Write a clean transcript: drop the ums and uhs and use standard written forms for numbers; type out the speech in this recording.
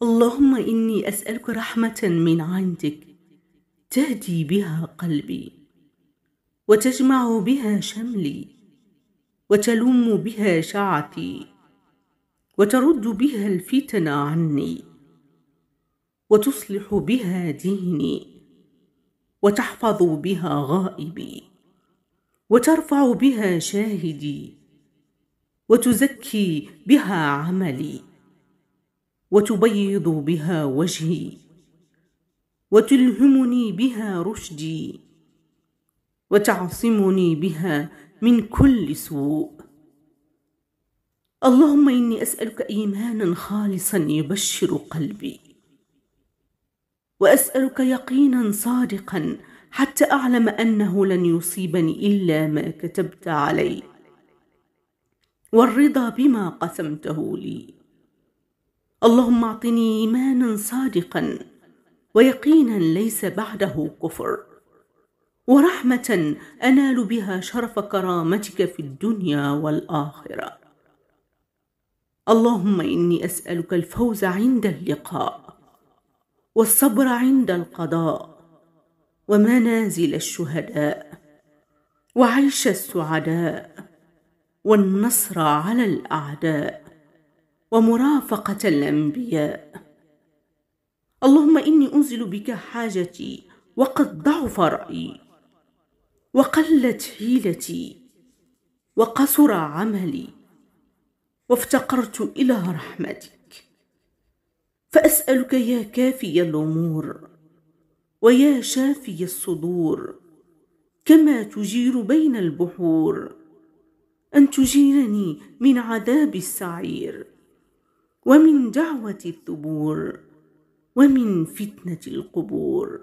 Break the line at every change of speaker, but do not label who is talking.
اللهم إني أسألك رحمة من عندك تهدي بها قلبي، وتجمع بها شملي، وتلم بها شعثي، وترد بها الفتن عني، وتصلح بها ديني، وتحفظ بها غائبي، وترفع بها شاهدي، وتزكي بها عملي، وتبيض بها وجهي، وتلهمني بها رشدي، وتعصمني بها من كل سوء. اللهم إني أسألك إيمانا خالصا يبشر قلبي، وأسألك يقينا صادقا حتى أعلم أنه لن يصيبني إلا ما كتبت علي، والرضا بما قسمته لي. اللهم أعطني إيمانا صادقا ويقينا ليس بعده كفر، ورحمة أنال بها شرف كرامتك في الدنيا والآخرة. اللهم إني أسألك الفوز عند اللقاء، والصبر عند القضاء، ومنازل الشهداء، وعيش السعداء، والنصر على الأعداء، ومرافقة الأنبياء. اللهم إني أنزل بك حاجتي وقد ضعف رأيي، وقلت حيلتي، وقصر عملي، وافتقرت إلى رحمتك، فأسألك يا كافي الأمور ويا شافي الصدور، كما تجير بين البحور، أن تجيرني من عذاب السعير، ومن دعوة الثبور، ومن فتنة القبور.